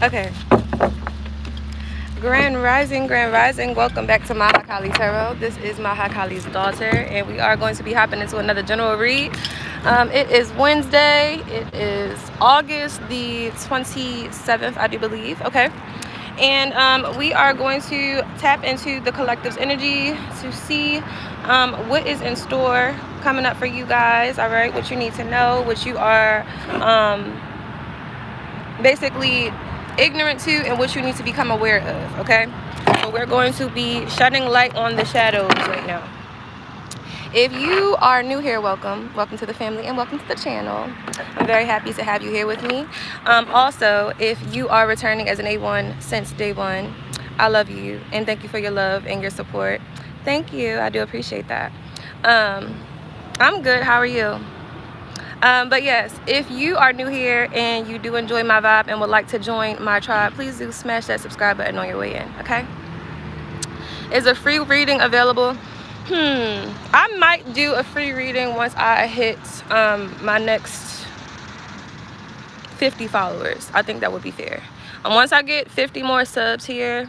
Okay. Grand Rising, Grand Rising. Welcome back to Mahakali Tarot. This is Mahakali's daughter, and we are going to be hopping into another general read. It is Wednesday. It is August the 27th, I do believe. Okay. And we are going to tap into the collective's energy to see what is in store coming up for you guys. All right. What you need to know, what you are basically ignorant to, and what you need to become aware of. Okay, so we're going to be shedding light on the shadows right now. If you are new here, welcome to the family and welcome to the channel. I'm very happy to have you here with me. Also, if you are returning as an A1 since day one, I love you and thank you for your love and your support. Thank you. I do appreciate that. I'm good. How are you? But yes, if you are new here and you do enjoy my vibe and would like to join my tribe, please do smash that subscribe button on your way in, okay? Is a free reading available? I might do a free reading once I hit my next 50 followers. I think that would be fair. And once I get 50 more subs here,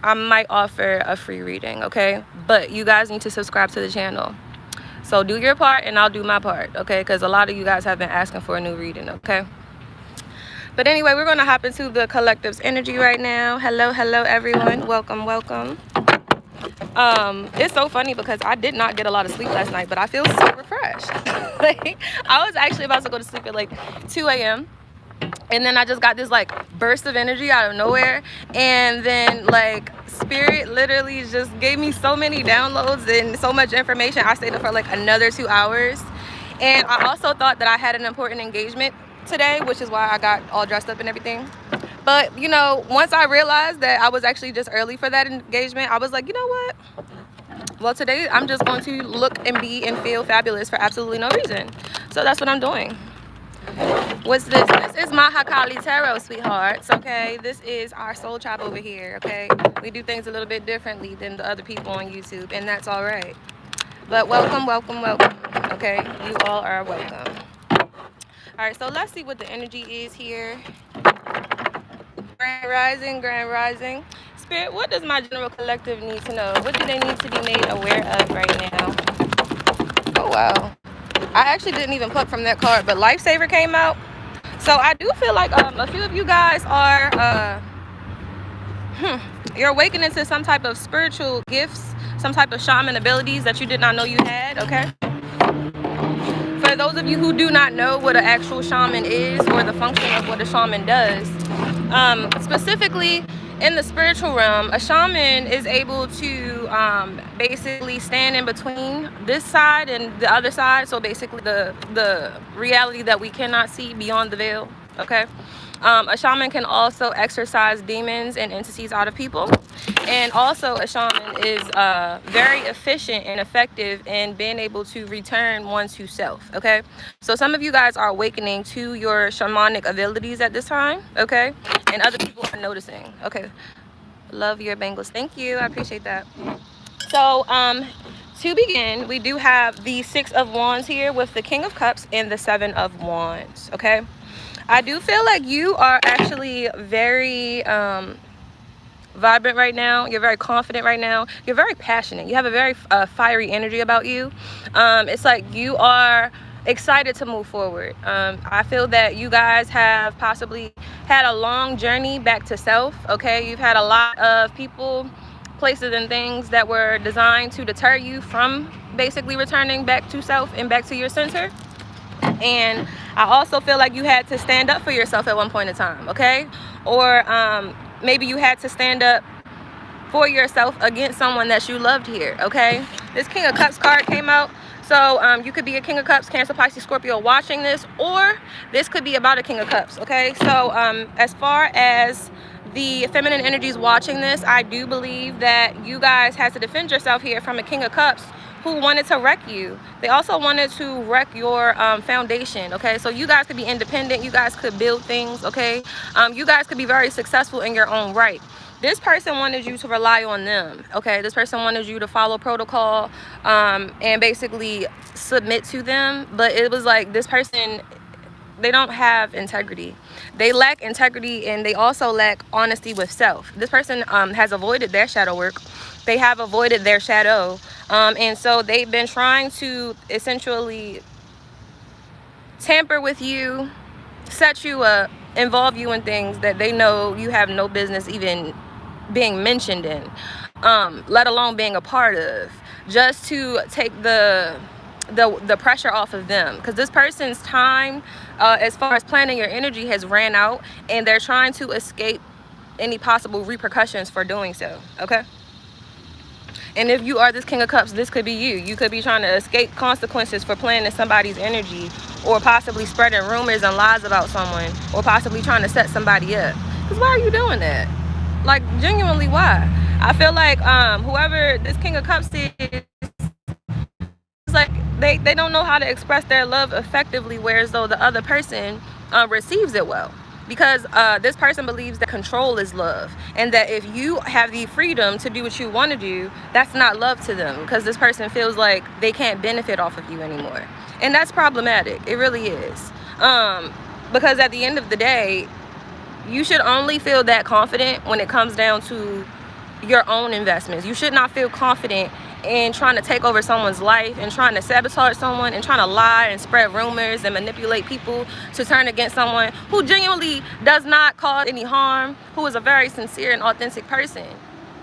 I might offer a free reading, okay? But you guys need to subscribe to the channel. So do your part and I'll do my part, okay? Because a lot of you guys have been asking for a new reading, okay? But anyway, we're going to hop into the collective's energy right now. Hello, everyone. Welcome. It's so funny because I did not get a lot of sleep last night, but I feel so refreshed. Like, I was actually about to go to sleep at like 2 a.m. And then I just got this like burst of energy out of nowhere. And then like spirit literally just gave me so many downloads and so much information. I stayed up for like another 2 hours. And I also thought that I had an important engagement today, which is why I got all dressed up and everything. But, you know, once I realized that I was actually just early for that engagement, I was like, you know what? Well, today I'm just going to look and be and feel fabulous for absolutely no reason. So that's what I'm doing. What's this? This is Mahakali Tarot, sweethearts, okay? This is our soul tribe over here, okay? We do things a little bit differently than the other people on YouTube, and that's all right. But welcome, okay? You all are welcome. All right, so let's see what the energy is here. Grand Rising. Spirit, what does my general collective need to know? What do they need to be made aware of right now? Oh, wow. I actually didn't even pluck from that card, but Lifesaver came out. So I do feel like a few of you guys are, you're awakening to some type of spiritual gifts, some type of shaman abilities that you did not know you had, okay? For those of you who do not know what an actual shaman is or the function of what a shaman does, specifically in the spiritual realm, a shaman is able to basically stand in between this side and the other side. So basically the reality that we cannot see beyond the veil, okay? A shaman can also exorcise demons and entities out of people. And also a shaman is very efficient and effective in being able to return one to self, okay? So some of you guys are awakening to your shamanic abilities at this time, okay? And other people are noticing, okay? Love your bangles. Thank you. I appreciate that. So to begin, we do have the 6 of Wands here with the King of Cups and the 7 of Wands, okay? I do feel like you are actually very vibrant right now. You're very confident right now. You're very passionate. You have a very fiery energy about you. It's like you are excited to move forward. I feel that you guys have possibly had a long journey back to self, okay? You've had a lot of people, places, and things that were designed to deter you from basically returning back to self and back to your center. And I also feel like you had to stand up for yourself at one point in time, okay? Or maybe you had to stand up for yourself against someone that you loved here, okay? This King of Cups card came out. So you could be a King of Cups, Cancer, Pisces, Scorpio watching this, or this could be about a King of Cups, okay? So as far as the feminine energies watching this, I do believe that you guys had to defend yourself here from a King of Cups who wanted to wreck you. They also wanted to wreck your foundation, okay? So you guys could be independent. You guys could build things, okay? You guys could be very successful in your own right. This person wanted you to rely on them, okay? This person wanted you to follow protocol and basically submit to them. But it was like this person they don't have integrity. They lack integrity, and they also lack honesty with self. This person has avoided their shadow work. They have avoided their shadow, and so they've been trying to essentially tamper with you, set you up, involve you in things that they know you have no business even being mentioned in, let alone being a part of, just to take the pressure off of them. Because this person's time, as far as planning your energy, has ran out, and they're trying to escape any possible repercussions for doing so. Okay. And if you are this King of Cups, this could be you. You could be trying to escape consequences for planning somebody's energy, or possibly spreading rumors and lies about someone, or possibly trying to set somebody up. Because why are you doing that? Like, genuinely, why? I feel like whoever this King of Cups is, it's like they don't know how to express their love effectively, whereas though the other person receives it well. Because this person believes that control is love, and that if you have the freedom to do what you want to do, that's not love to them, because this person feels like they can't benefit off of you anymore. And that's problematic. It really is. Because at the end of the day, you should only feel that confident when it comes down to your own investments. You should not feel confident in trying to take over someone's life, and trying to sabotage someone, and trying to lie and spread rumors and manipulate people to turn against someone who genuinely does not cause any harm, who is a very sincere and authentic person.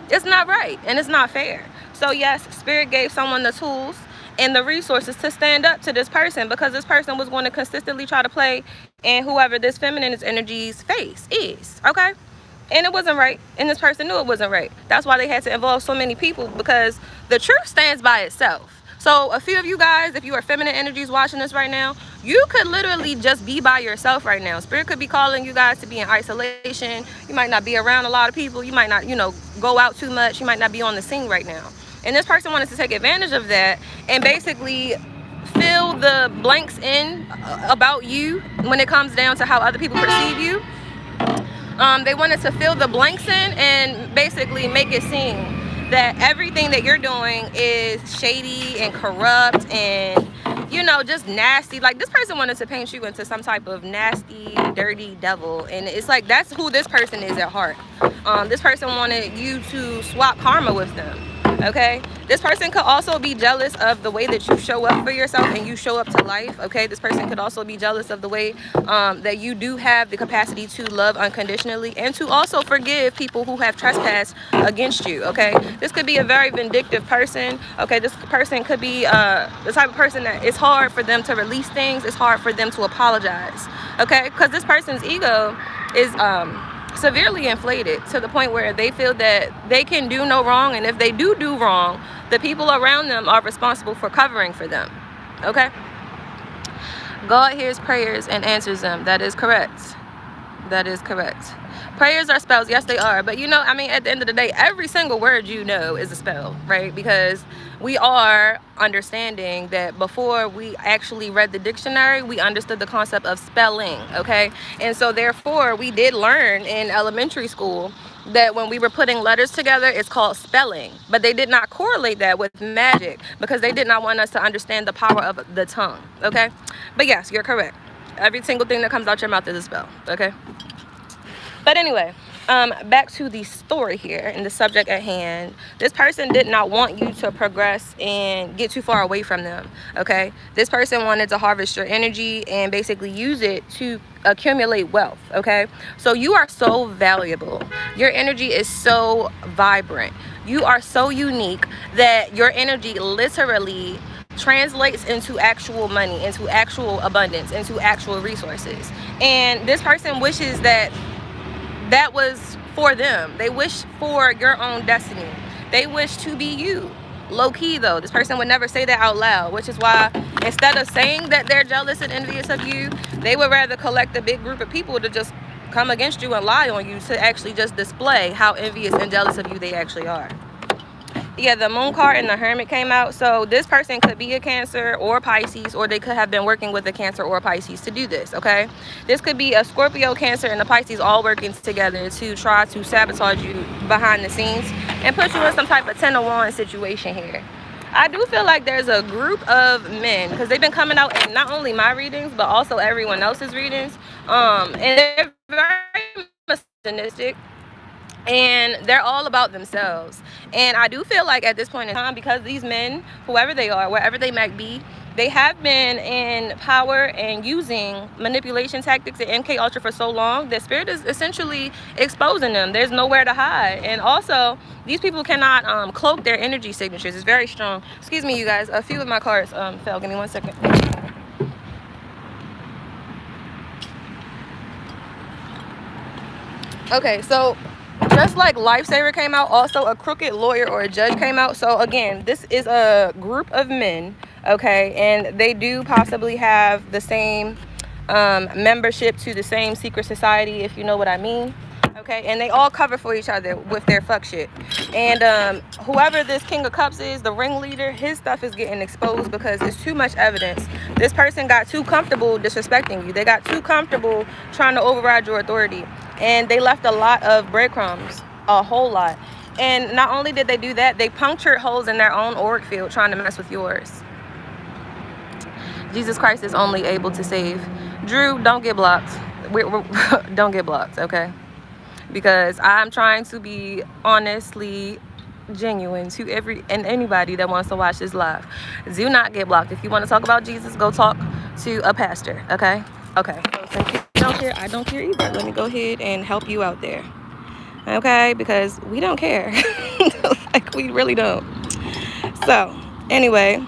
It's not right, and it's not fair. So yes, Spirit gave someone the tools and the resources to stand up to this person, because this person was going to consistently try to play in whoever this feminine energy's face is. Okay. And it wasn't right, and this person knew it wasn't right. That's why they had to involve so many people, because the truth stands by itself. So a few of you guys, if you are feminine energies watching this right now, you could literally just be by yourself right now. Spirit could be calling you guys to be in isolation. You might not be around a lot of people. You might not, go out too much. You might not be on the scene right now. And this person wanted to take advantage of that and basically fill the blanks in about you when it comes down to how other people perceive you. They wanted to fill the blanks in and basically make it seem that everything that you're doing is shady and corrupt and, just nasty. Like, this person wanted to paint you into some type of nasty, dirty devil. And it's like, that's who this person is at heart. This person wanted you to swap karma with them. Okay, this person could also be jealous of the way that you show up for yourself and you show up to life. Okay, this person could also be jealous of the way that you do have the capacity to love unconditionally and to also forgive people who have trespassed against you. Okay, this could be a very vindictive person. Okay, this person could be the type of person that it's hard for them to release things. It's hard for them to apologize. Okay, because this person's ego is severely inflated to the point where they feel that they can do no wrong, and if they do wrong, the people around them are responsible for covering for them. Okay, God hears prayers and answers them. That is correct. That is correct. Prayers are spells. Yes, they are. But at the end of the day, every single word is a spell, right? Because we are understanding that before we actually read the dictionary, we understood the concept of spelling, okay? And so therefore, we did learn in elementary school that when we were putting letters together, it's called spelling. But they did not correlate that with magic, because they did not want us to understand the power of the tongue, okay? But yes, you're correct. Every single thing that comes out your mouth is a spell, okay? But anyway, back to the story here and the subject at hand. This person did not want you to progress and get too far away from them, okay? This person wanted to harvest your energy and basically use it to accumulate wealth, okay? So you are so valuable. Your energy is so vibrant. You are so unique that your energy literally translates into actual money, into actual abundance, into actual resources. And this person wishes that was for them. They wish for your own destiny. They wish to be you. Low key though, this person would never say that out loud, which is why instead of saying that they're jealous and envious of you, they would rather collect a big group of people to just come against you and lie on you, to actually just display how envious and jealous of you they actually are. Yeah, the Moon card and the Hermit came out. So this person could be a Cancer or Pisces, or they could have been working with a Cancer or Pisces to do this, okay? This could be a Scorpio, Cancer, and a Pisces all working together to try to sabotage you behind the scenes and put you in some type of 10 of Wands situation here. I do feel like there's a group of men, because they've been coming out in not only my readings but also everyone else's readings, and they're very misogynistic, and they're all about themselves. And I do feel like at this point in time, because these men, whoever they are, wherever they might be, they have been in power and using manipulation tactics at MK Ultra for so long that Spirit is essentially exposing them. There's nowhere to hide. And also, these people cannot cloak their energy signatures. It's very strong. Excuse me, you guys. A few of my cards fell. Give me 1 second. Okay, so just like Lifesaver came out, also a crooked lawyer or a judge came out. So again, this is a group of men, okay, and they do possibly have the same membership to the same secret society, if you know what I mean. Okay, and they all cover for each other with their fuck shit. And whoever this King of Cups is, the ringleader, his stuff is getting exposed because it's too much evidence. This person got too comfortable disrespecting you. They got too comfortable trying to override your authority. And they left a lot of breadcrumbs, a whole lot. And not only did they do that, they punctured holes in their own auric field trying to mess with yours. Jesus Christ is only able to save. Drew, don't get blocked. Don't get blocked, okay? Because I'm trying to be honestly genuine to anybody that wants to watch this live. Do not get blocked. If you want to talk about Jesus, go talk to a pastor, okay? Okay, so since you don't care, I don't care either. Let me go ahead and help you out there, okay? Because we don't care. Like, we really don't. So anyway,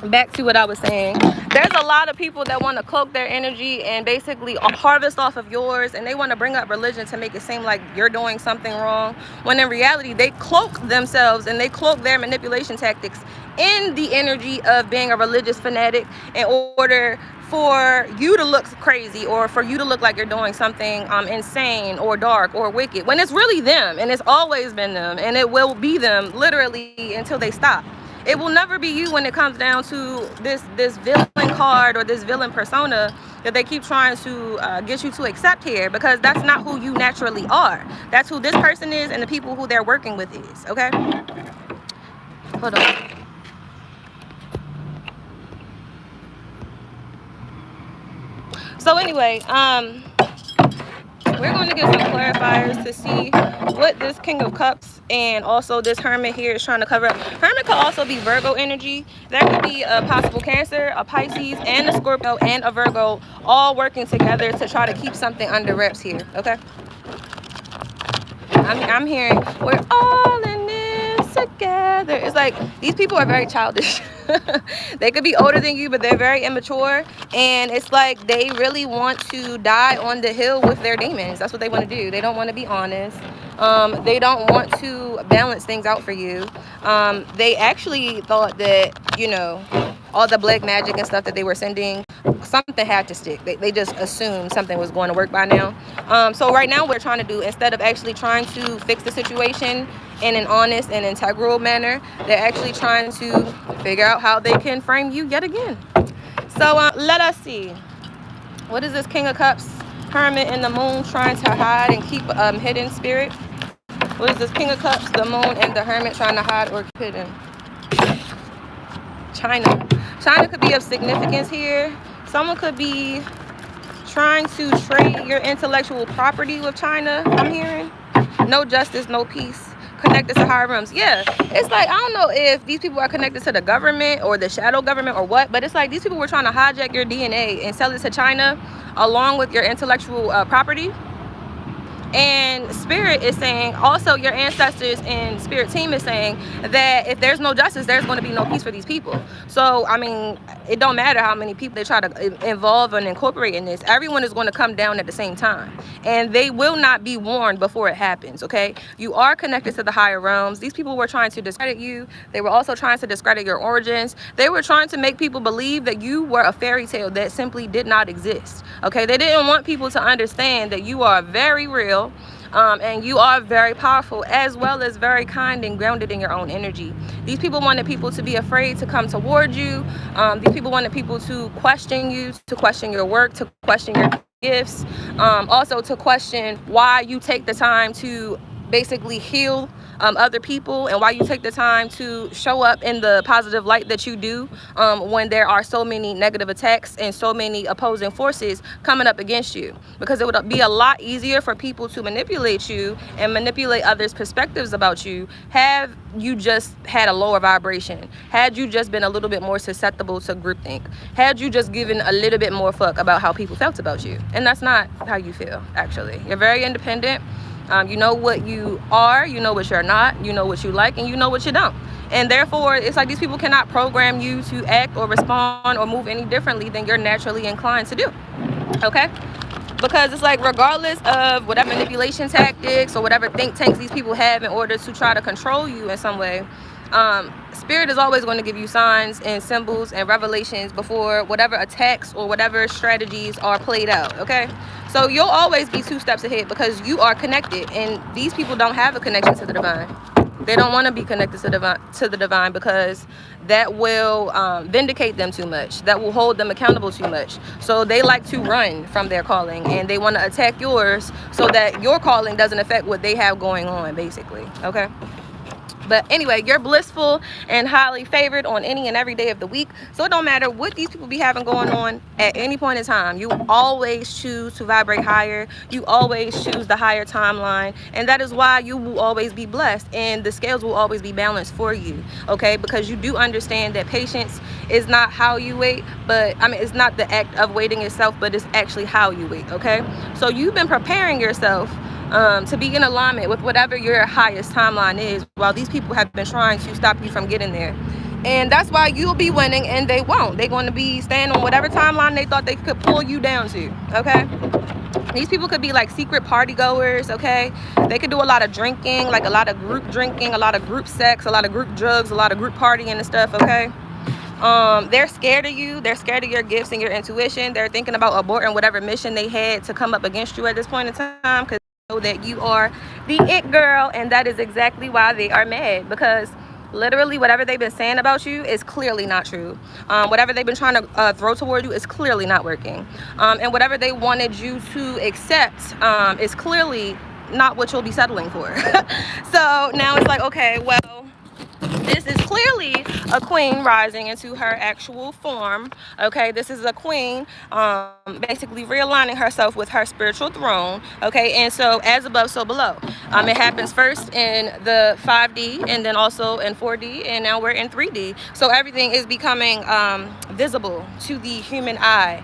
back to what I was saying. There's a lot of people that want to cloak their energy and basically harvest off of yours, and they want to bring up religion to make it seem like you're doing something wrong, when in reality they cloak themselves and they cloak their manipulation tactics in the energy of being a religious fanatic in order for you to look crazy, or for you to look like you're doing something insane or dark or wicked, when it's really them, and it's always been them, and it will be them literally until they stop. It will never be you when it comes down to this villain card or this villain persona that they keep trying to get you to accept here, because that's not who you naturally are. That's who this person is and the people who they're working with is, okay? Hold on. So anyway, we're going to get some clarifiers to see what this King of Cups and also this Hermit here is trying to cover up. Hermit could also be Virgo energy. That could be a possible Cancer, a Pisces, and a Scorpio, and a Virgo, all working together to try to keep something under wraps here, okay? I'm hearing, we're all in this together. It's like, these people are very childish. They could be older than you, but they're very immature, and it's like they really want to die on the hill with their demons. That's what they want to do. They don't want to be honest. They don't want to balance things out for you. They actually thought that, you know, all the black magic and stuff that they were sending, something had to stick. They just assumed something was going to work by now. So right now, what we're trying to do, instead of actually trying to fix the situation in an honest and integral manner, they're actually trying to figure out how they can frame you yet again. So let us see. What is this King of Cups, Hermit, and the Moon trying to hide and keep hidden, Spirit? What is this King of Cups, the Moon, and the Hermit trying to hide or keep hidden? China. China could be of significance here. Someone could be trying to trade your intellectual property with China, I'm hearing. No justice, no peace. Connected to higher realms. Yeah, it's like, I don't know if these people are connected to the government or the shadow government or what, but it's like these people were trying to hijack your DNA and sell it to China along with your intellectual property. And Spirit is saying, also your ancestors and Spirit team is saying that if there's no justice, there's going to be no peace for these people. So, I mean, it don't matter how many people they try to involve and incorporate in this. Everyone is going to come down at the same time. And they will not be warned before it happens, okay? You are connected to the higher realms. These people were trying to discredit you. They were also trying to discredit your origins. They were trying to make people believe that you were a fairy tale that simply did not exist, okay? They didn't want people to understand that you are very real. And you are very powerful, as well as very kind and grounded in your own energy. These people wanted people to be afraid to come toward you. These people wanted people to question you, to question your work, to question your gifts, also to question why you take the time to basically heal other people, and why you take the time to show up in the positive light that you do when there are so many negative attacks and so many opposing forces coming up against you. Because it would be a lot easier for people to manipulate you and manipulate others' perspectives about you have you just had a lower vibration, had you just been a little bit more susceptible to groupthink, had you just given a little bit more fuck about how people felt about you. And that's not how you feel, actually. You're very independent. You know what you are, you know what you're not, you know what you like, and you know what you don't. And therefore, it's like these people cannot program you to act or respond or move any differently than you're naturally inclined to do. Okay? Because it's like, regardless of whatever manipulation tactics or whatever think tanks these people have in order to try to control you in some way, spirit is always going to give you signs and symbols and revelations before whatever attacks or whatever strategies are played out. Okay, so you'll always be 2 steps ahead because you are connected, and these people don't have a connection to the divine. They don't want to be connected to the divine because that will vindicate them too much. That will hold them accountable too much. So they like to run from their calling, and they want to attack yours so that your calling doesn't affect what they have going on, basically. Okay. But anyway, you're blissful and highly favored on any and every day of the week. So it don't matter what these people be having going on at any point in time. You always choose to vibrate higher. You always choose the higher timeline. And that is why you will always be blessed. And the scales will always be balanced for you. Okay? Because you do understand that patience is not how you wait. But, I mean, it's not the act of waiting itself, but it's actually how you wait. Okay? So you've been preparing yourself to be in alignment with whatever your highest timeline is, while these people have been trying to stop you from getting there. And that's why you'll be winning and they won't. They're going to be staying on whatever timeline they thought they could pull you down to. Okay, these people could be like secret party goers. Okay, they could do a lot of drinking, like a lot of group drinking, a lot of group sex, a lot of group drugs, a lot of group partying and stuff. Okay, they're scared of you. They're scared of your gifts and your intuition. They're thinking about aborting whatever mission they had to come up against you at this point in time, because know that you are the it girl, and that is exactly why they are mad, because literally whatever they've been saying about you is clearly not true. Whatever they've been trying to throw toward you is clearly not working, and whatever they wanted you to accept is clearly not what you'll be settling for. So now it's like, okay, well, this is clearly a queen rising into her actual form. Okay, this is a queen basically realigning herself with her spiritual throne. Okay, and so as above, so below. It happens first in the 5D and then also in 4D, and now we're in 3D. So everything is becoming visible to the human eye.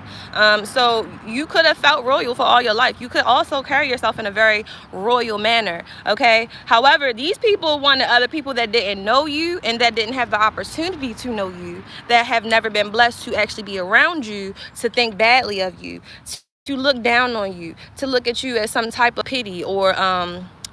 So you could have felt royal for all your life. You could also carry yourself in a very royal manner. Okay, however, these people wanted other people that didn't know you and that didn't have the opportunity to know you, that have never been blessed to actually be around you, to think badly of you, to look down on you, to look at you as some type of pity or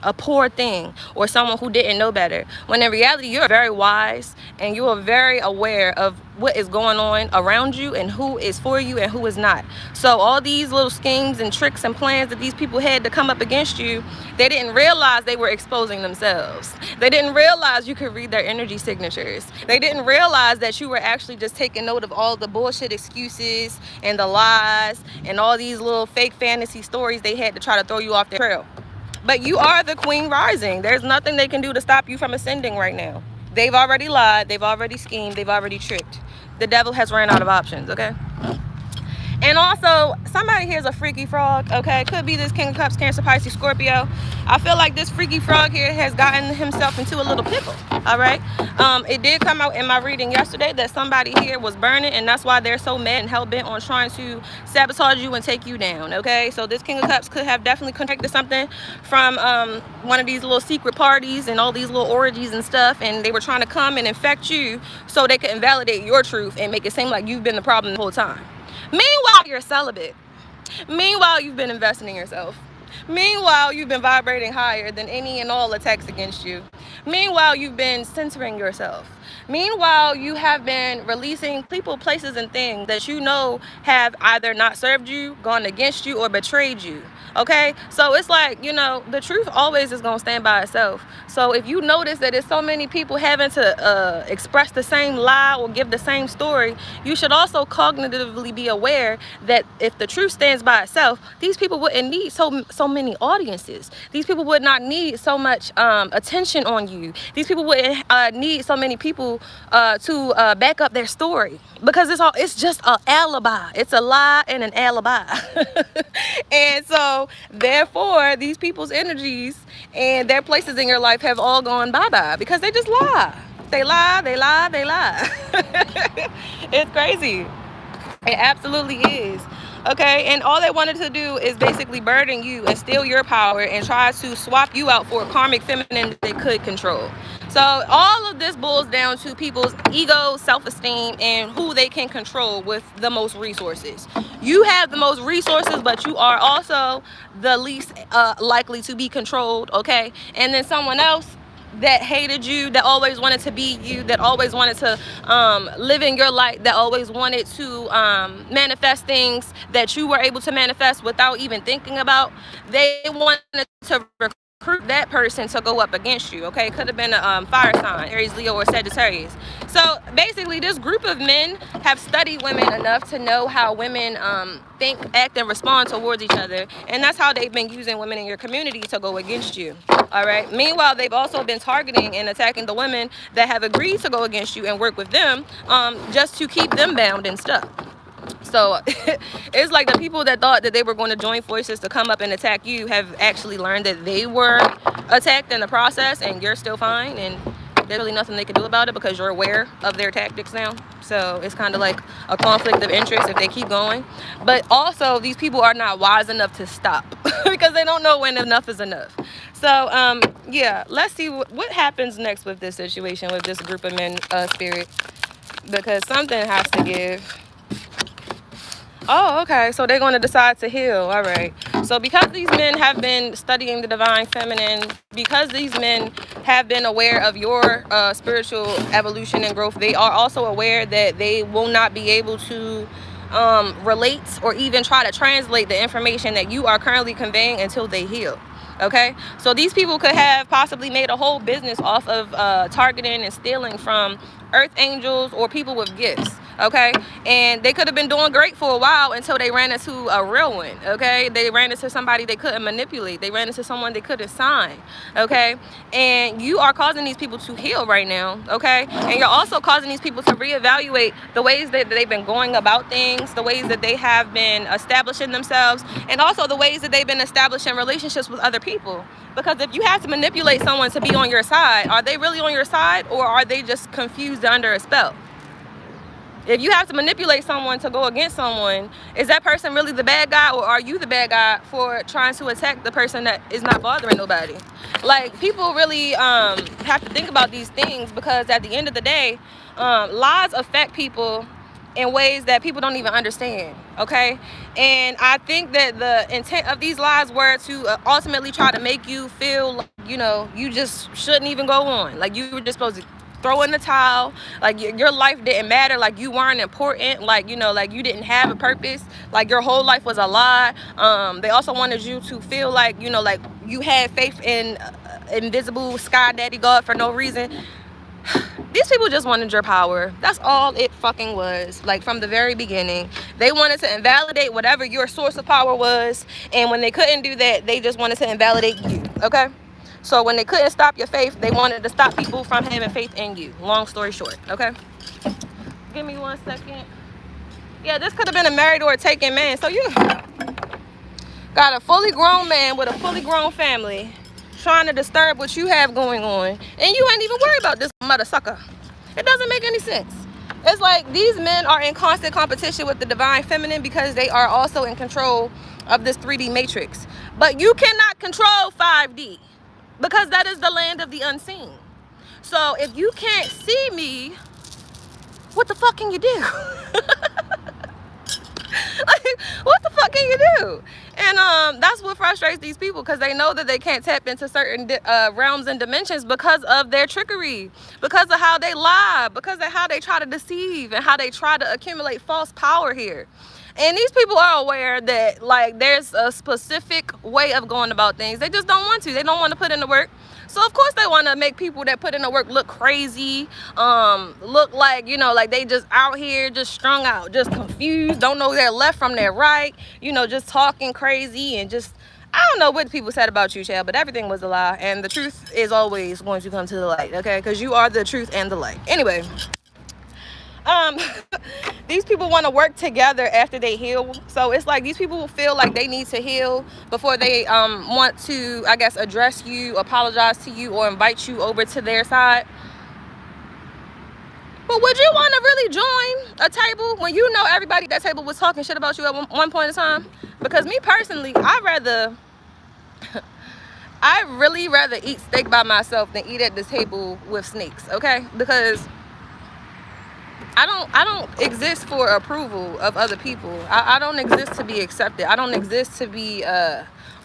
a poor thing or someone who didn't know better, when in reality you're very wise and you are very aware of what is going on around you and who is for you and who is not. So all these little schemes and tricks and plans that these people had to come up against you, they didn't realize they were exposing themselves. They didn't realize you could read their energy signatures. They didn't realize that you were actually just taking note of all the bullshit excuses and the lies and all these little fake fantasy stories they had to try to throw you off the trail. But you are the queen rising. There's nothing they can do to stop you from ascending right now. They've already lied. They've already schemed. They've already tricked. The devil has ran out of options, okay? And also, somebody here is a freaky frog, okay? Could be this King of Cups, Cancer, Pisces, Scorpio. I feel like this freaky frog here has gotten himself into a little pickle, all right? It did come out in my reading yesterday that somebody here was burning, and that's why they're so mad and hell-bent on trying to sabotage you and take you down, okay? So this King of Cups could have definitely contracted something from one of these little secret parties and all these little orgies and stuff, and they were trying to come and infect you so they could invalidate your truth and make it seem like you've been the problem the whole time. Meanwhile, you're celibate. Meanwhile, you've been investing in yourself. Meanwhile, you've been vibrating higher than any and all attacks against you. Meanwhile, you've been centering yourself. Meanwhile, you have been releasing people, places, and things that you know have either not served you, gone against you, or betrayed you. Okay, so it's like, you know, the truth always is gonna stand by itself. So if you notice that there's so many people having to express the same lie or give the same story, you should also cognitively be aware that if the truth stands by itself, these people wouldn't need so many audiences. These people would not need so much attention on you. These people wouldn't need so many people to back up their story, because it's just an alibi. It's a lie and an alibi. And so therefore these people's energies and their places in your life have all gone bye-bye, because they just lie. They lie, they lie, they lie. It's crazy. It absolutely is. Okay, and all they wanted to do is basically burden you and steal your power and try to swap you out for a karmic feminine they could control. So all of this boils down to people's ego, self-esteem, and who they can control with the most resources. You have the most resources, but you are also the least likely to be controlled, okay? And then someone else that hated you, that always wanted to be you, that always wanted to live in your light, that always wanted to manifest things that you were able to manifest without even thinking about. They wanted to recruit that person to go up against you. Okay, could have been a fire sign, Aries, Leo, or Sagittarius. So basically this group of men have studied women enough to know how women think, act, and respond towards each other, and that's how they've been using women in your community to go against you. All right, meanwhile they've also been targeting and attacking the women that have agreed to go against you and work with them, just to keep them bound and stuck. So it's like the people that thought that they were going to join forces to come up and attack you have actually learned that they were attacked in the process, and you're still fine, and there's really nothing they can do about it because you're aware of their tactics now. So it's kind of like a conflict of interest if they keep going. But also these people are not wise enough to stop because they don't know when enough is enough. So yeah, let's see what happens next with this situation with this group of men, spirit, because something has to give. Oh, okay. So they're going to decide to heal. All right. So because these men have been studying the divine feminine, because these men have been aware of your spiritual evolution and growth, they are also aware that they will not be able to relate or even try to translate the information that you are currently conveying until they heal. Okay, so these people could have possibly made a whole business off of targeting and stealing from earth angels or people with gifts. Okay, and they could have been doing great for a while until they ran into a real one. Okay, they ran into somebody they couldn't manipulate. They ran into someone they couldn't sign. Okay, and you are causing these people to heal right now. Okay, and you're also causing these people to reevaluate the ways that they've been going about things, the ways that they have been establishing themselves, and also the ways that they've been establishing relationships with other people. Because if you have to manipulate someone to be on your side, are they really on your side, or are they just confused under a spell? If you have to manipulate someone to go against someone, is that person really the bad guy, or are you the bad guy for trying to attack the person that is not bothering nobody? Like, people really have to think about these things, because at the end of the day, lies affect people in ways that people don't even understand. Okay, and I think that the intent of these lies were to ultimately try to make you feel like, you know, you just shouldn't even go on, like you were just supposed to throw in the towel, like your life didn't matter, like you weren't important, like, you know, like you didn't have a purpose, like your whole life was a lie. They also wanted you to feel like, you know, like you had faith in invisible sky daddy God for no reason. These people just wanted your power. That's all it fucking was. Like, from the very beginning, they wanted to invalidate whatever your source of power was, and when they couldn't do that, they just wanted to invalidate you. Okay, so when they couldn't stop your faith, they wanted to stop people from having faith in you. Long story short. Okay, give me 1 second. Yeah, this could have been a married or a taken man. So you got a fully grown man with a fully grown family trying to disturb what you have going on, and you ain't even worried about this mother sucker. It doesn't make any sense. It's like these men are in constant competition with the divine feminine because they are also in control of this 3D matrix. But you cannot control 5D, because that is the land of the unseen. So if you can't see me, what the fuck can you do? Like, what the fuck can you do? And that's what frustrates these people, because they know that they can't tap into certain realms and dimensions because of their trickery, because of how they lie, because of how they try to deceive and how they try to accumulate false power here. And these people are aware that, like, there's a specific way of going about things. They just don't want to. They don't want to put in the work. So of course they want to make people that put in the work look crazy, look like, you know, like they just out here just strung out, just confused, don't know their left from their right, you know, just talking crazy and just, I don't know what people said about you, child, but everything was a lie, and the truth is always going to come to the light, okay? Because you are the truth and the light. Anyway, these people want to work together after they heal. So it's like these people feel like they need to heal before they want to, I guess, address you, apologize to you, or invite you over to their side. But would you want to really join a table when you know everybody at that table was talking shit about you at one point in time? Because me personally, I really rather eat steak by myself than eat at this table with snakes, okay? Because I don't exist for approval of other people. I don't exist to be accepted. I don't exist to be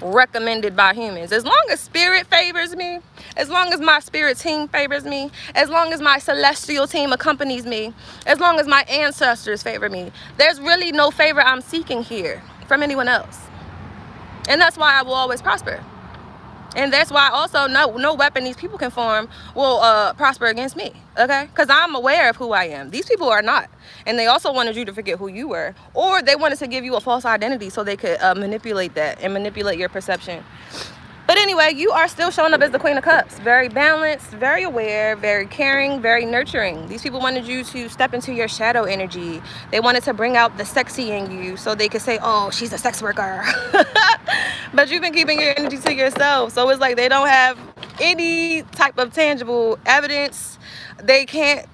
recommended by humans. As long as spirit favors me, as long as my spirit team favors me, as long as my celestial team accompanies me, as long as my ancestors favor me, there's really no favor I'm seeking here from anyone else. And that's why I will always prosper. And that's why also no weapon these people can form will prosper against me, okay? Because I'm aware of who I am. These people are not. And they also wanted you to forget who you were. Or they wanted to give you a false identity so they could manipulate that and manipulate your perception. But anyway, you are still showing up as the Queen of Cups. Very balanced, very aware, very caring, very nurturing. These people wanted you to step into your shadow energy. They wanted to bring out the sexy in you so they could say, oh, she's a sex worker. But you've been keeping your energy to yourself. So it's like they don't have any type of tangible evidence. They can't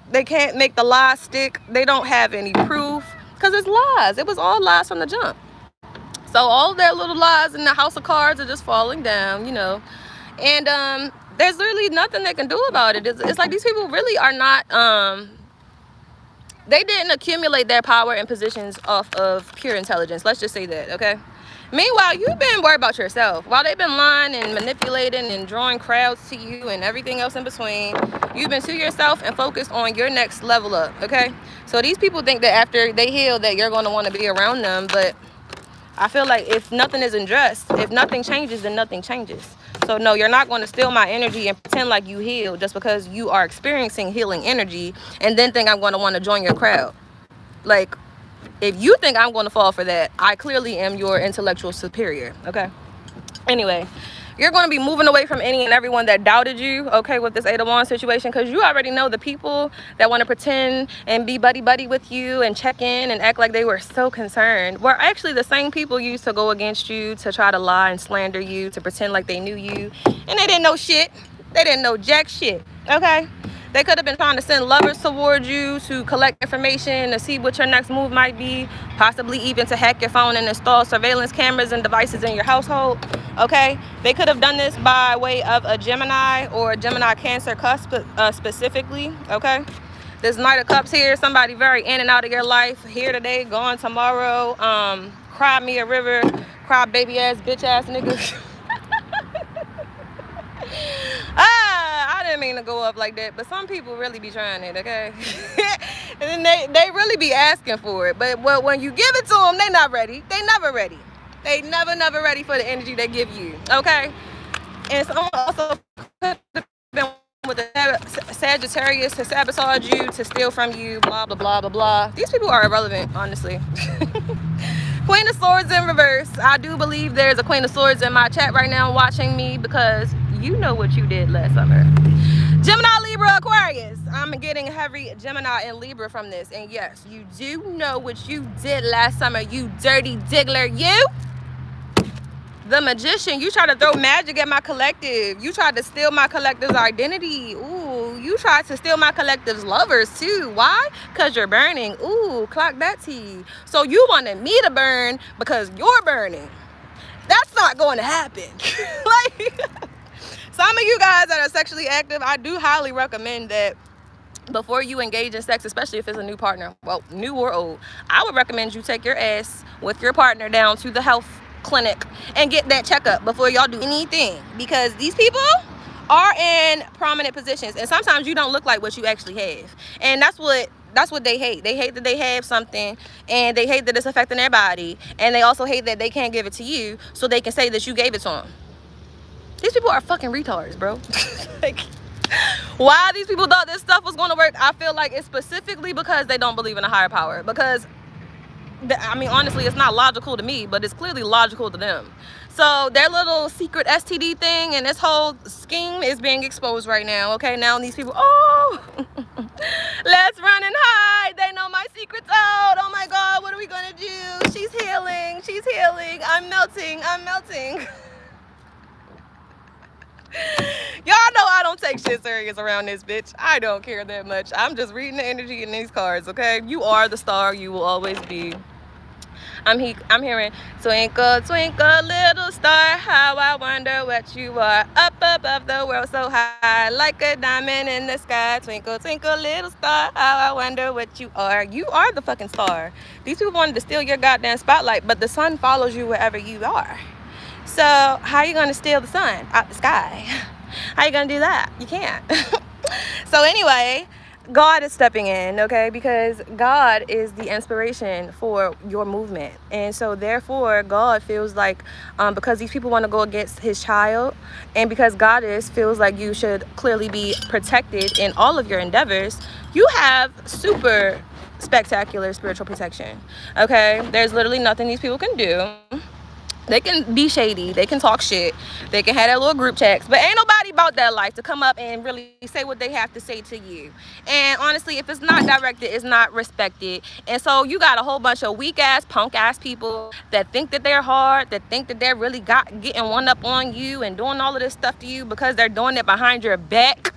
make the lies stick. They don't have any proof because it's lies. It was all lies from the jump. So all their little lies in the house of cards are just falling down, you know. And there's really nothing they can do about it. It's like these people really are not, they didn't accumulate their power and positions off of pure intelligence. Let's just say that, okay? Meanwhile, you've been worried about yourself. While they've been lying and manipulating and drawing crowds to you and everything else in between, you've been to yourself and focused on your next level up, okay? So these people think that after they heal that you're going to want to be around them, but I feel like if nothing is addressed, if nothing changes, then nothing changes. So no, you're not going to steal my energy and pretend like you healed just because you are experiencing healing energy and then think I'm going to want to join your crowd. Like, if you think I'm going to fall for that, I clearly am your intellectual superior, okay? Anyway, you're going to be moving away from any and everyone that doubted you, okay, with this 8 of Wands situation, because you already know the people that want to pretend and be buddy-buddy with you and check in and act like they were so concerned were actually the same people you used to go against you, to try to lie and slander you, to pretend like they knew you, and they didn't know shit. They didn't know jack shit, okay? They could have been trying to send lovers towards you to collect information, to see what your next move might be, possibly even to hack your phone and install surveillance cameras and devices in your household, okay? They could have done this by way of a Gemini or a Gemini Cancer cusp specifically, okay? This Knight of Cups here, somebody very in and out of your life, here today, gone tomorrow, cry me a river, cry baby ass, bitch ass niggas. I didn't mean to go up like that, but some people really be trying it, okay? And then they really be asking for it, but when you give it to them, they not ready. They never ready. They never ready for the energy they give you, okay? And someone also could have been with a Sagittarius to sabotage you, to steal from you, blah, blah, blah, blah, blah. These people are irrelevant, honestly. Queen of Swords in reverse. I do believe there's a Queen of Swords in my chat right now watching me, because you know what you did last summer. Gemini, Libra, Aquarius. I'm getting heavy Gemini and Libra from this. And yes, you do know what you did last summer, you dirty diggler. You, the Magician, you tried to throw magic at my collective. You tried to steal my collective's identity. Ooh, you tried to steal my collective's lovers too. Why? Because you're burning. Ooh, clock that tea. So you wanted me to burn because you're burning. That's not going to happen. Like, some of you guys that are sexually active, I do highly recommend that before you engage in sex, especially if it's a new partner, well, new or old, I would recommend you take your ass with your partner down to the health clinic and get that checkup before y'all do anything, because these people are in prominent positions and sometimes you don't look like what you actually have, and that's what That's what they hate. They hate that they have something, and they hate that it's affecting their body, and they also hate that they can't give it to you so they can say that you gave it to them. These people are fucking retards, bro. Like, why these people thought this stuff was going to work, I feel like it's specifically because they don't believe in a higher power. Because I mean, honestly, it's not logical to me, but it's clearly logical to them. So their little secret STD thing and this whole scheme is being exposed right now. Okay, now these people, oh, let's run and hide. They know my secret's out. Oh my God, what are we gonna do? She's healing. She's healing. I'm melting. I'm melting. Y'all know I don't take shit serious around this bitch. I don't care that much. I'm just reading the energy in these cards. Okay, you are the star. You will always be. I'm hearing, twinkle, twinkle, little star, how I wonder what you are. Up above the world so high, like a diamond in the sky. Twinkle, twinkle, little star, how I wonder what you are. You are the fucking star. These people wanted to steal your goddamn spotlight, but the sun follows you wherever you are. So how are you going to steal the sun out the sky? How are you going to do that? You can't. So anyway, God is stepping in, okay, because God is the inspiration for your movement. And so therefore God feels like because these people want to go against his child, and because Goddess feels like you should clearly be protected in all of your endeavors, you have super spectacular spiritual protection. Okay, there's literally nothing these people can do. They can be shady, they can talk shit, they can have their little group chats, but ain't nobody about that life to come up and really say what they have to say to you. And honestly, if it's not directed, it's not respected. And so you got a whole bunch of weak ass, punk ass people that think that they're hard, that think that they're really getting one up on you and doing all of this stuff to you because they're doing it behind your back.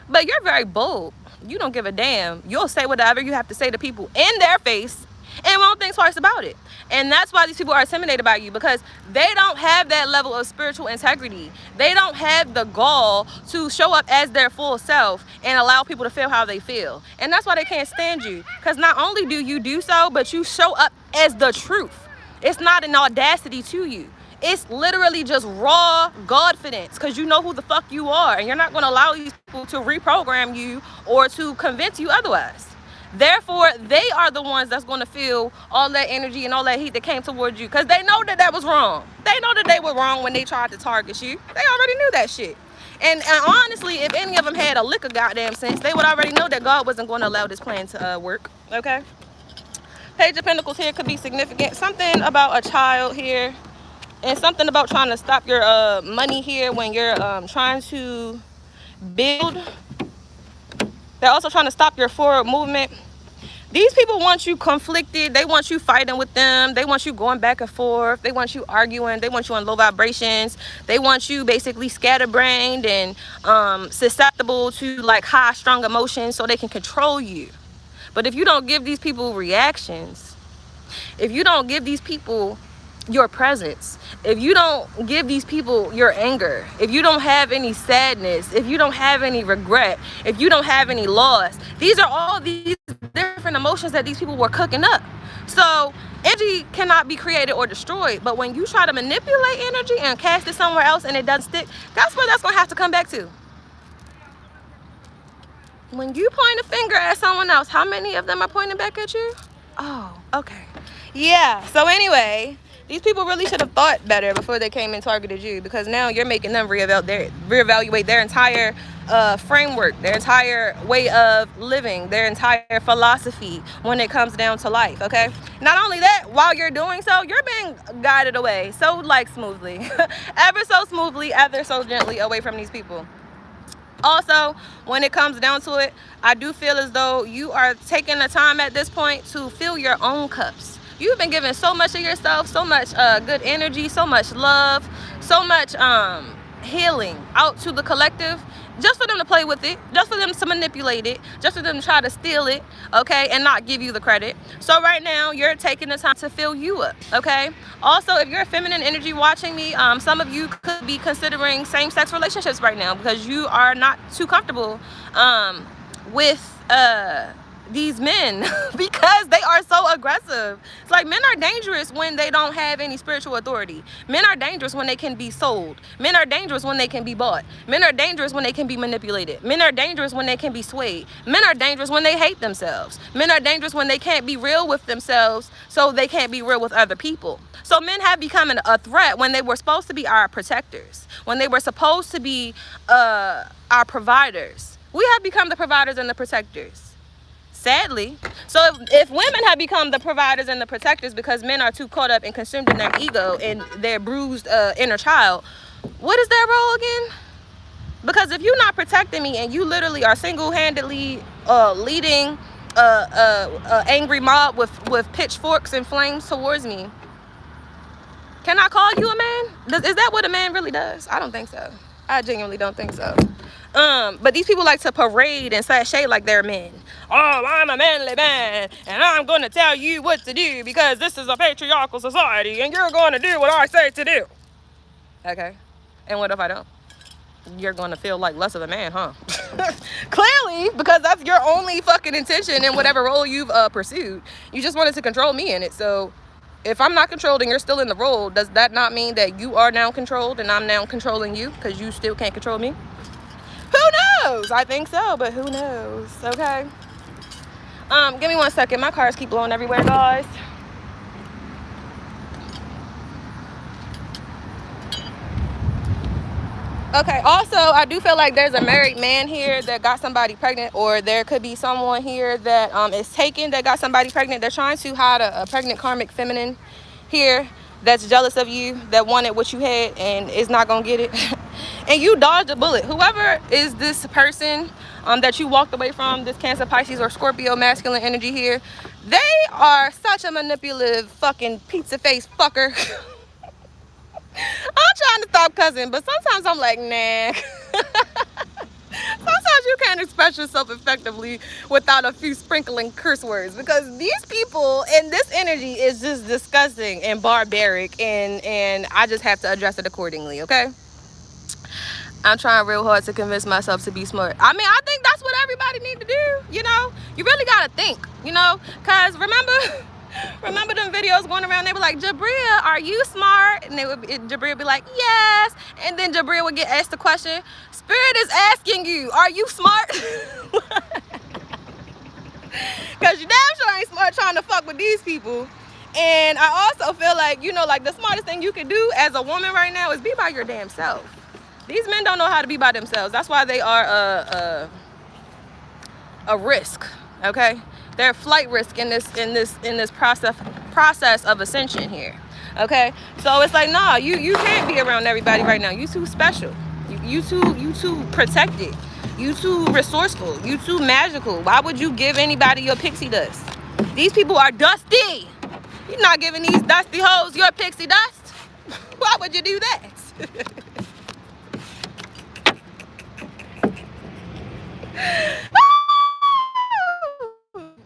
But you're very bold. You don't give a damn. You'll say whatever you have to say to people in their face and won't think twice about it. And that's why these people are intimidated by you, because they don't have that level of spiritual integrity. They don't have the gall to show up as their full self and allow people to feel how they feel. And that's why they can't stand you, because not only do you do so, but you show up as the truth. It's not an audacity to you. It's literally just raw Godfidence, because you know who the fuck you are, and you're not going to allow these people to reprogram you or to convince you otherwise. Therefore, they are the ones that's going to feel all that energy and all that heat that came towards you, because they know that that was wrong. They know that they were wrong when they tried to target you. They already knew that shit. And honestly, if any of them had a lick of goddamn sense, they would already know that God wasn't going to allow this plan to work. Okay? Page of Pentacles here could be significant. Something about a child here, and something about trying to stop your money here when you're trying to build. They're also trying to stop your forward movement. These people want you conflicted. They want you fighting with them. They want you going back and forth. They want you arguing. They want you on low vibrations. They want you basically scatterbrained and susceptible to like high, strong emotions so they can control you. But if you don't give these people reactions, if you don't give these people your presence, if you don't give these people your anger, if you don't have any sadness, if you don't have any regret, if you don't have any loss, these are all these different emotions that these people were cooking up. So energy cannot be created or destroyed, but when you try to manipulate energy and cast it somewhere else and it doesn't stick, that's where that's gonna have to come back to. When you point a finger at someone else, how many of them are pointing back at you? Oh, okay. Yeah, so anyway, these people really should have thought better before they came and targeted you, because now you're making them reevaluate their entire framework, their entire way of living, their entire philosophy when it comes down to life, okay? Not only that, while you're doing so, you're being guided away so like smoothly, ever so smoothly, ever so gently away from these people. Also, when it comes down to it, I do feel as though you are taking the time at this point to fill your own cups. You've been giving so much of yourself, so much good energy, so much love, so much healing out to the collective, just for them to play with it, just for them to manipulate it, just for them to try to steal it, okay, and not give you the credit. So right now, you're taking the time to fill you up, okay? Also, if you're a feminine energy watching me, some of you could be considering same-sex relationships right now because you are not too comfortable with these men because they are so aggressive. It's like men are dangerous when they don't have any spiritual authority. Men are dangerous when they can be sold. Men are dangerous when they can be bought. Men are dangerous when they can be manipulated. Men are dangerous when they can be swayed. Men are dangerous when they hate themselves. Men are dangerous when they can't be real with themselves, so they can't be real with other people. So men have become a threat when they were supposed to be our protectors, when they were supposed to be our providers. We have become the providers and the protectors, sadly. So if women have become the providers and the protectors because men are too caught up and consumed in their ego and their bruised inner child, what is their role again? Because if you're not protecting me and you literally are single-handedly leading a angry mob with pitchforks and flames towards me, can I call you a man? Is that what a man really does? I don't think so. I genuinely don't think so. But these people like to parade and sashay like they're men. Oh, I'm a manly man, and I'm going to tell you what to do because this is a patriarchal society, and you're going to do what I say to do. Okay. And what if I don't? You're going to feel like less of a man, huh? Clearly, because that's your only fucking intention in whatever role you've pursued. You just wanted to control me in it. So if I'm not controlled and you're still in the role, does that not mean that you are now controlled and I'm now controlling you because you still can't control me? Who knows? I think so, but who knows? Okay. Give me 1 second. My cars keep blowing everywhere, guys. Okay, also, I do feel like there's a married man here that got somebody pregnant, or there could be someone here that is taken that got somebody pregnant. They're trying to hide a pregnant karmic feminine here that's jealous of you, that wanted what you had and is not gonna get it. And you dodged a bullet. Whoever is this person that you walked away from, this Cancer, Pisces, or Scorpio masculine energy here, they are such a manipulative fucking pizza face fucker. I'm trying to stop cussing, but sometimes I'm like, nah. Sometimes you can't express yourself effectively without a few sprinkling curse words, because these people and this energy is just disgusting and barbaric, and I just have to address it accordingly, okay? I'm trying real hard to convince myself to be smart. I mean, I think that's what everybody need to do, you know? You really gotta think, you know? Because remember them videos going around, they were like, Jabria, are you smart? And Jabria would be like, yes. And then Jabria would get asked the question, Spirit is asking you, are you smart? Because you damn sure ain't smart trying to fuck with these people. And I also feel like, you know, like the smartest thing you can do as a woman right now is be by your damn self. These men don't know how to be by themselves. That's why they are a risk, okay? They're flight risk in this process of ascension here, okay? So it's like, nah, you can't be around everybody right now. You too special. You too protected. You too resourceful. You too magical. Why would you give anybody your pixie dust? These people are dusty. You're not giving these dusty hoes your pixie dust. Why would you do that?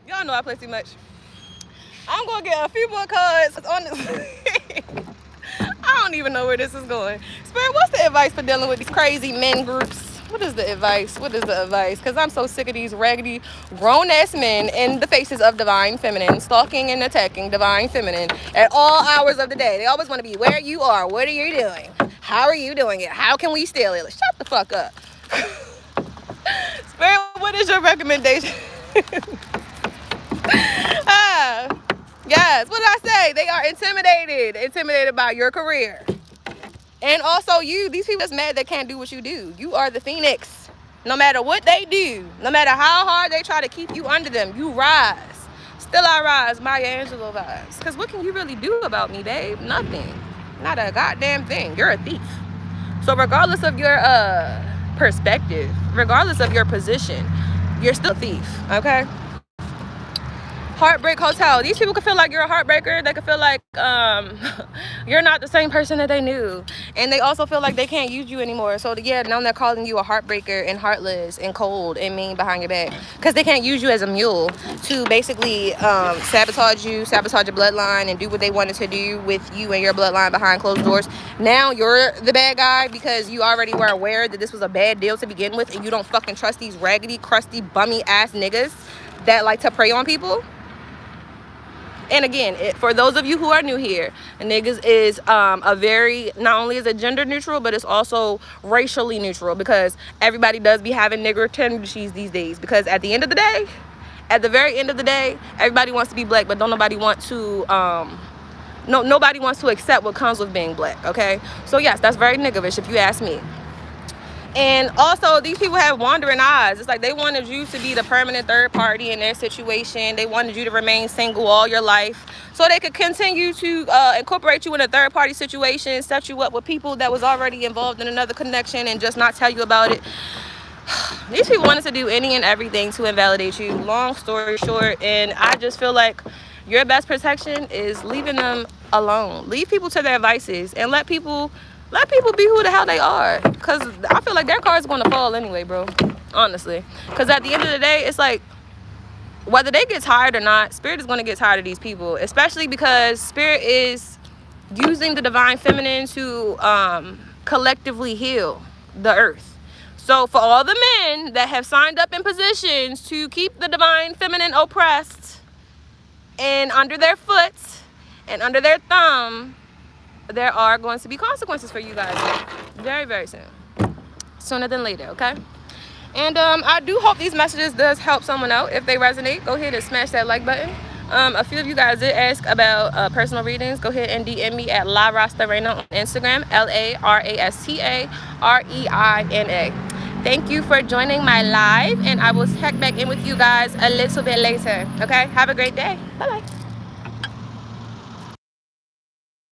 Y'all know I play too much. I'm gonna get a few more cards on this. I don't even know where this is going. Spirit, what's the advice for dealing with these crazy men groups? What is the advice? What is the advice? Because I'm so sick of these raggedy, grown-ass men in the faces of divine feminine, stalking and attacking divine feminine at all hours of the day. They always want to be where you are. What are you doing? How are you doing it? How can we steal it? Shut the fuck up. Spirit, what is your recommendation? Yes, what did I say? They are intimidated by your career. And also these people that's mad they can't do what you do. You are the phoenix. No matter what they do, no matter how hard they try to keep you under them, you rise. Still I rise, Maya Angelou vibes. Because what can you really do about me, babe? Nothing. Not a goddamn thing. You're a thief. So regardless of your perspective, regardless of your position, you're still a thief, okay? Heartbreak Hotel. These people can feel like you're a heartbreaker. They can feel like you're not the same person that they knew. And they also feel like they can't use you anymore. So yeah, now they're calling you a heartbreaker and heartless and cold and mean behind your back. Because they can't use you as a mule to basically sabotage you, sabotage your bloodline, and do what they wanted to do with you and your bloodline behind closed doors. Now you're the bad guy because you already were aware that this was a bad deal to begin with, and you don't fucking trust these raggedy, crusty, bummy ass niggas that like to prey on people. And again, for those of you who are new here, niggas is a very, not only is it gender neutral, but it's also racially neutral, because everybody does be having nigger tendencies these days. Because at the end of the day, at the very end of the day, everybody wants to be black, but don't nobody want to nobody wants to accept what comes with being black. Okay, so yes, that's very niggerish if you ask me. And also, these people have wandering eyes. It's like they wanted you to be the permanent third party in their situation. They wanted you to remain single all your life so they could continue to incorporate you in a third party situation, set you up with people that was already involved in another connection and just not tell you about it. These people wanted to do any and everything to invalidate you. Long story short, and I just feel like your best protection is leaving them alone. Leave people to their vices and let people be who the hell they are. Because I feel like their card's going to fall anyway, bro. Honestly. Because at the end of the day, it's like, whether they get tired or not, Spirit is going to get tired of these people. Especially because Spirit is using the divine feminine to collectively heal the earth. So for all the men that have signed up in positions to keep the divine feminine oppressed and under their foot and under their thumb, there are going to be consequences for you guys very, very soon. Sooner than later, okay? And I do hope these messages does help someone out. If they resonate, go ahead and smash that like button. A few of you guys did ask about personal readings. Go ahead and DM me at La Rasta Reina on Instagram, LARASTAREINA. Thank you for joining my live, and I will check back in with you guys a little bit later. Okay? Have a great day. Bye-bye.